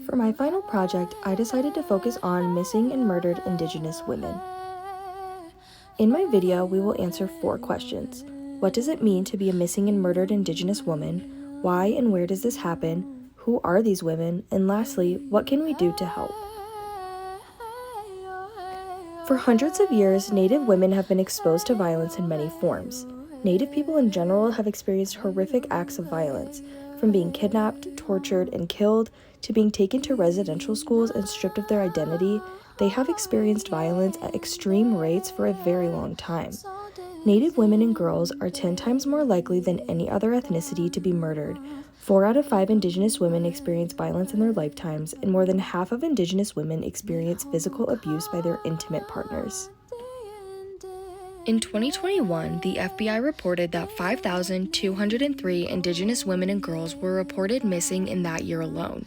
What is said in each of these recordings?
For my final project, I decided to focus on missing and murdered Indigenous women. In my video, we will answer 4 questions. What does it mean to be a missing and murdered Indigenous woman? Why and where does this happen? Who are these women? And lastly, what can we do to help? For hundreds of years, Native women have been exposed to violence in many forms. Native people in general have experienced horrific acts of violence, from being kidnapped, tortured, and killed, to being taken to residential schools and stripped of their identity. They have experienced violence at extreme rates for a very long time. Native women and girls are 10 times more likely than any other ethnicity to be murdered. 4 out of 5 Indigenous women experience violence in their lifetimes, and more than half of Indigenous women experience physical abuse by their intimate partners. In 2021, the FBI reported that 5,203 Indigenous women and girls were reported missing in that year alone.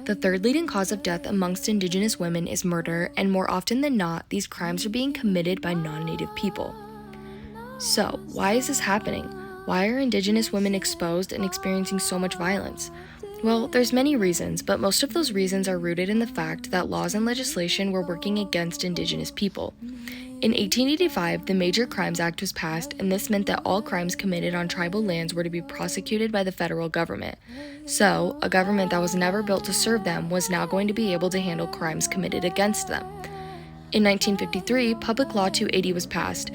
The third leading cause of death amongst Indigenous women is murder, and more often than not, these crimes are being committed by non-Native people. So, why is this happening? Why are Indigenous women exposed and experiencing so much violence? Well, there's many reasons, but most of those reasons are rooted in the fact that laws and legislation were working against Indigenous people. In 1885, the Major Crimes Act was passed, and this meant that all crimes committed on tribal lands were to be prosecuted by the federal government. So, a government that was never built to serve them was now going to be able to handle crimes committed against them. In 1953, Public Law 280 was passed,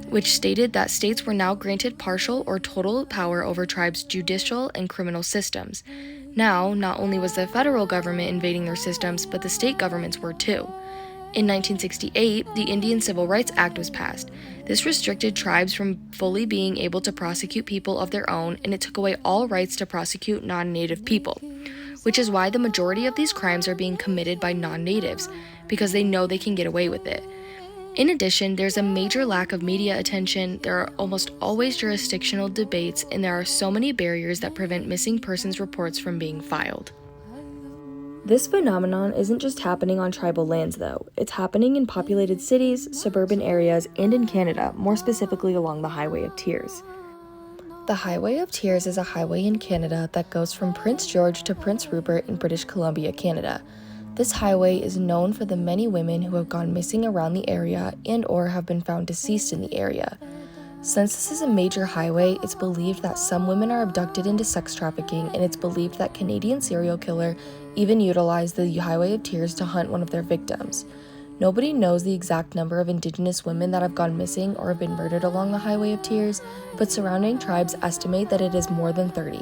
which stated that states were now granted partial or total power over tribes' judicial and criminal systems. Now, not only was the federal government invading their systems, but the state governments were too. In 1968, the Indian Civil Rights Act was passed. This restricted tribes from fully being able to prosecute people of their own, and it took away all rights to prosecute non-Native people, which is why the majority of these crimes are being committed by non-Natives, because they know they can get away with it. In addition, there's a major lack of media attention, there are almost always jurisdictional debates, and there are so many barriers that prevent missing persons reports from being filed. This phenomenon isn't just happening on tribal lands, though. It's happening in populated cities, suburban areas, and in Canada, more specifically along the Highway of Tears. The Highway of Tears is a highway in Canada that goes from Prince George to Prince Rupert in British Columbia, Canada. This highway is known for the many women who have gone missing around the area and/or have been found deceased in the area. Since this is a major highway, it's believed that some women are abducted into sex trafficking, and it's believed that Canadian serial killer even utilized the Highway of Tears to hunt one of their victims. Nobody knows the exact number of Indigenous women that have gone missing or have been murdered along the Highway of Tears, but surrounding tribes estimate that it is more than 30.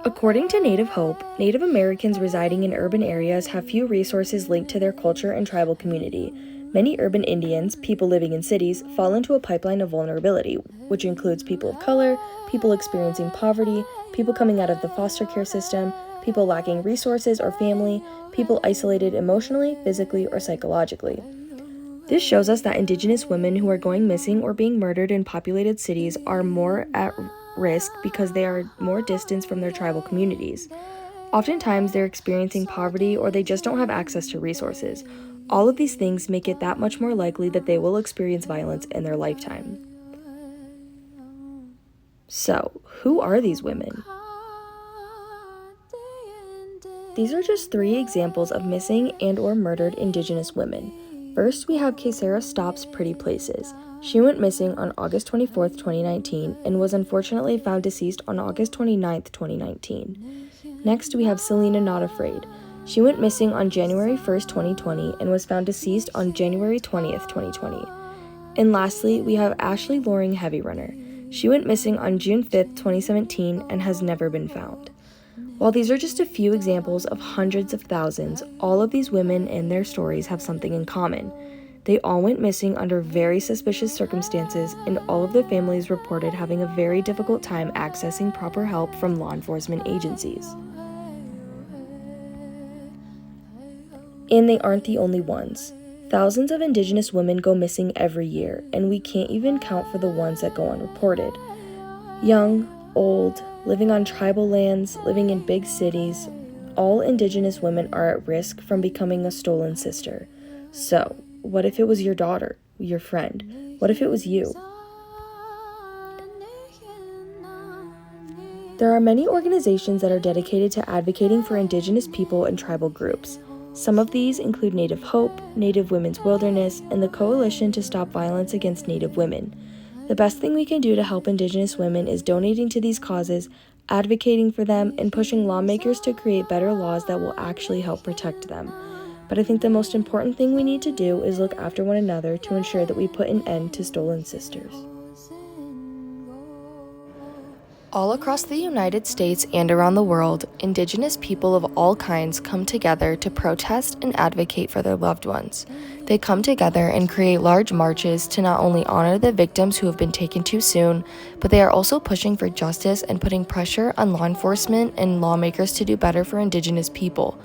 According to Native Hope, Native Americans residing in urban areas have few resources linked to their culture and tribal community. Many urban Indians, people living in cities, fall into a pipeline of vulnerability, which includes people of color, people experiencing poverty, people coming out of the foster care system, people lacking resources or family, people isolated emotionally, physically, or psychologically. This shows us that Indigenous women who are going missing or being murdered in populated cities are more at risk because they are more distant from their tribal communities. Oftentimes, they're experiencing poverty or they just don't have access to resources. All of these things make it that much more likely that they will experience violence in their lifetime. So, who are these women? These are just 3 examples of missing and/or murdered Indigenous women. First, we have Kaysara Stopp's Pretty Places. She went missing on August 24, 2019, and was unfortunately found deceased on August 29, 2019. Next, we have Selena Not Afraid. She went missing on January 1, 2020, and was found deceased on January 20, 2020. And lastly, we have Ashley Loring Heavy Runner. She went missing on June 5, 2017, and has never been found. While these are just a few examples of hundreds of thousands, all of these women and their stories have something in common. They all went missing under very suspicious circumstances, and all of their families reported having a very difficult time accessing proper help from law enforcement agencies. And they aren't the only ones. Thousands of Indigenous women go missing every year, and we can't even count for the ones that go unreported. Young, old, living on tribal lands, living in big cities, all Indigenous women are at risk from becoming a stolen sister. So, what if it was your daughter, your friend? What if it was you? There are many organizations that are dedicated to advocating for Indigenous people and tribal groups. Some of these include Native Hope, Native Women's Wilderness, and the Coalition to Stop Violence Against Native Women. The best thing we can do to help Indigenous women is donating to these causes, advocating for them, and pushing lawmakers to create better laws that will actually help protect them. But I think the most important thing we need to do is look after one another to ensure that we put an end to stolen sisters. All across the United States and around the world, Indigenous people of all kinds come together to protest and advocate for their loved ones. They come together and create large marches to not only honor the victims who have been taken too soon, but they are also pushing for justice and putting pressure on law enforcement and lawmakers to do better for Indigenous people.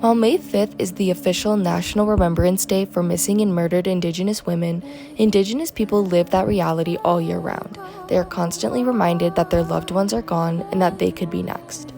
While May 5th is the official National Remembrance Day for missing and murdered Indigenous women, Indigenous people live that reality all year round. They are constantly reminded that their loved ones are gone and that they could be next.